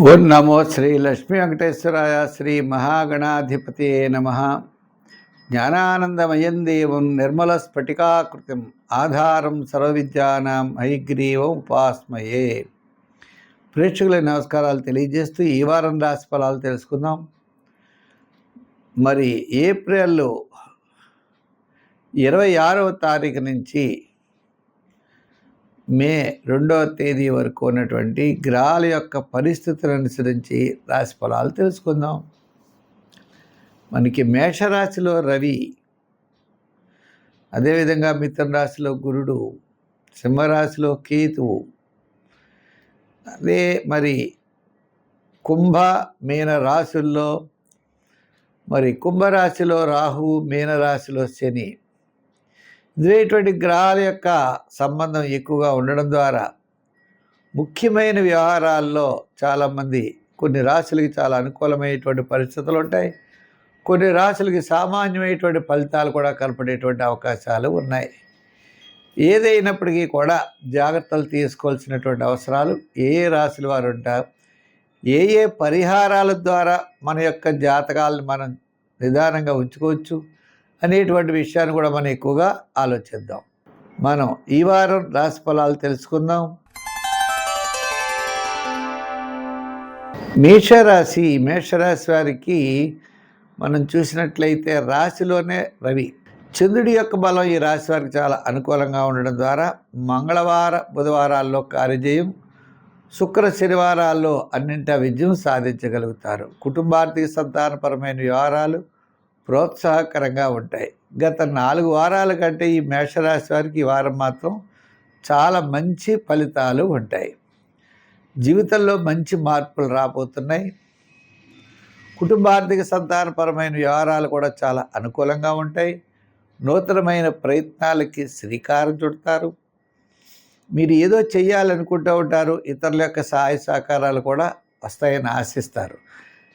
ఓం నమో శ్రీ లక్ష్మీ వెంకటేశ్వరాయ. శ్రీ మహాగణాధిపతియే నమః. జ్ఞానానందమయం దేవం నిర్మల స్ఫటికాకృతిం ఆధారం సర్వవిద్యానాం హయగ్రీవం ఉపాస్మయే. ప్రేక్షకులకు నమస్కారాలు తెలియజేస్తూ ఈ వారం రాశి ఫలాలు తెలుసుకుందాం. మరి ఏప్రిల్ 26వ తారీఖు నుంచి మే 2వ తేదీ వరకు ఉన్నటువంటి గ్రహాల యొక్క పరిస్థితులను అనుసరించి రాశి ఫలాలు తెలుసుకుందాం. మనకి మేషరాశిలో రవి, అదేవిధంగా మిథున రాశిలో గురుడు, సింహరాశిలో కేతువు, అదే మరి కుంభ మీన రాశుల్లో మరి కుంభరాశిలో రాహువు, మీనరాశిలో శని, ఇటువంటి గ్రహాల యొక్క సంబంధం ఎక్కువగా ఉండడం ద్వారా ముఖ్యమైన వ్యవహారాల్లో చాలామంది కొన్ని రాశులకి చాలా అనుకూలమైనటువంటి పరిస్థితులు ఉంటాయి, కొన్ని రాశులకి సామాన్యమైనటువంటి ఫలితాలు కూడా కనపడేటువంటి అవకాశాలు ఉన్నాయి. ఏదైనప్పటికీ కూడా జాగ్రత్తలు తీసుకోవాల్సినటువంటి అవసరాలు ఏ రాశుల వారు ఉంటారు, ఏ పరిహారాల ద్వారా మన యొక్క జాతకాలను మనం నిదానంగా ఉంచుకోవచ్చు అనేటువంటి విషయాన్ని కూడా మనం ఎక్కువగా ఆలోచిద్దాం. మనం ఈ వారం రాశి ఫలాలు తెలుసుకుందాం. మేషరాశి వారికి మనం చూసినట్లయితే రాశిలోనే రవి, చంద్రుడి యొక్క బలం ఈ రాశి వారికి చాలా అనుకూలంగా ఉండడం ద్వారా మంగళవార బుధవారాల్లో కార్యజయం, శుక్ర శనివారాల్లో అన్నింటా విజయం సాధించగలుగుతారు. కుటుంబార్థిక సంతానపరమైన వ్యవహారాలు ప్రోత్సాహకరంగా ఉంటాయి. గత 4 వారాల కంటే ఈ మేషరాశి వారికి ఈ వారం మాత్రం చాలా మంచి ఫలితాలు ఉంటాయి. జీవితంలో మంచి మార్పులు రాబోతున్నాయి. కుటుంబార్థిక సంతానపరమైన వ్యవహారాలు కూడా చాలా అనుకూలంగా ఉంటాయి. నూతనమైన ప్రయత్నాలకి శ్రీకారం చుడతారు. మీరు ఏదో చెయ్యాలనుకుంటూ ఉంటారు, ఇతరుల యొక్క సహాయ సహకారాలు కూడా వస్తాయని ఆశిస్తారు.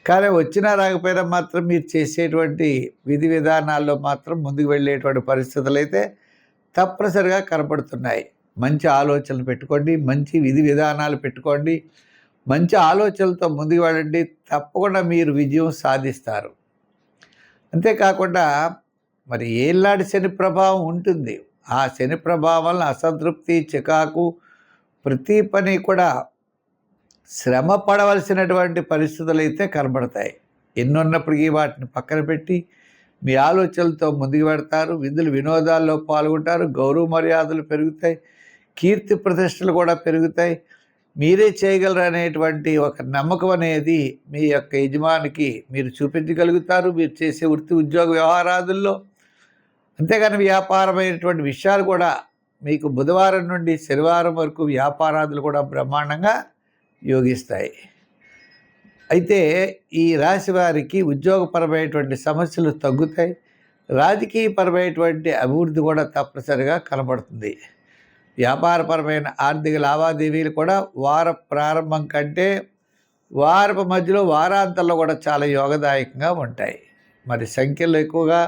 కానీ వచ్చినా రాకపోయినా మాత్రం మీరు చేసేటువంటి విధి విధానాల్లో మాత్రం ముందుకు వెళ్ళేటువంటి పరిస్థితులు అయితే తప్పనిసరిగా కనపడుతున్నాయి. మంచి ఆలోచనలు పెట్టుకోండి, మంచి విధి విధానాలు పెట్టుకోండి, మంచి ఆలోచనలతో ముందుకు వెళ్ళండి, తప్పకుండా మీరు విజయం సాధిస్తారు. అంతేకాకుండా మరి ఏళ్ళనాటి శని ప్రభావం ఉంటుంది. ఆ శని ప్రభావం వల్ల అసంతృప్తి, చికాకు, ప్రతి పని కూడా శ్రమ పడవలసినటువంటి పరిస్థితులు అయితే కనబడతాయి. ఎన్నున్నప్పటికీ వాటిని పక్కన పెట్టి మీ ఆలోచనలతో ముందుకు పెడతారు. విందులు వినోదాల్లో పాల్గొంటారు. గౌరవ మర్యాదలు పెరుగుతాయి, కీర్తి ప్రతిష్టలు కూడా పెరుగుతాయి. మీరే చేయగలరు అనేటువంటి ఒక నమ్మకం అనేది మీ యొక్క యజమానికి మీరు చూపించగలుగుతారు మీరు చేసే వృత్తి ఉద్యోగ వ్యవహారాదుల్లో. అంతేగాని వ్యాపారమైనటువంటి విషయాలు కూడా మీకు బుధవారం నుండి శనివారం వరకు వ్యాపారాదులు కూడా బ్రహ్మాండంగా యోగిస్తాయి. అయితే ఈ రాశి వారికి ఉద్యోగపరమైనటువంటి సమస్యలు తగ్గుతాయి. రాజకీయపరమైనటువంటి అభివృద్ధి కూడా తప్పనిసరిగా కనబడుతుంది. వ్యాపారపరమైన ఆర్థిక లావాదేవీలు కూడా వార ప్రారంభం కంటే వారపు మధ్యలో వారాంతంలో కూడా చాలా యోగదాయకంగా ఉంటాయి. మరి సంఖ్యలు ఎక్కువగా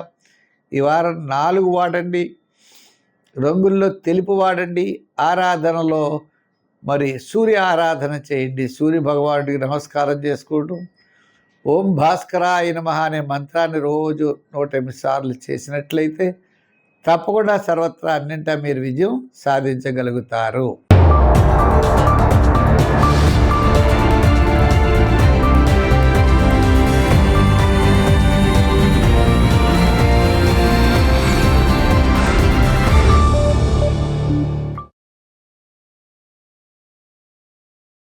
ఈ వారం 4 వాడండి, రంగుల్లో తెలుపు వాడండి, ఆరాధనలో మరి సూర్య ఆరాధన చేయండి. సూర్య భగవానుడికి నమస్కారం చేసుకుంటూ ఓం భాస్కరాయ నమః అనే మంత్రాన్ని రోజు 108 సార్లు చేసినట్లయితే తప్పకుండా సర్వత్రా అన్నింటా మీరు విజయం సాధించగలుగుతారు.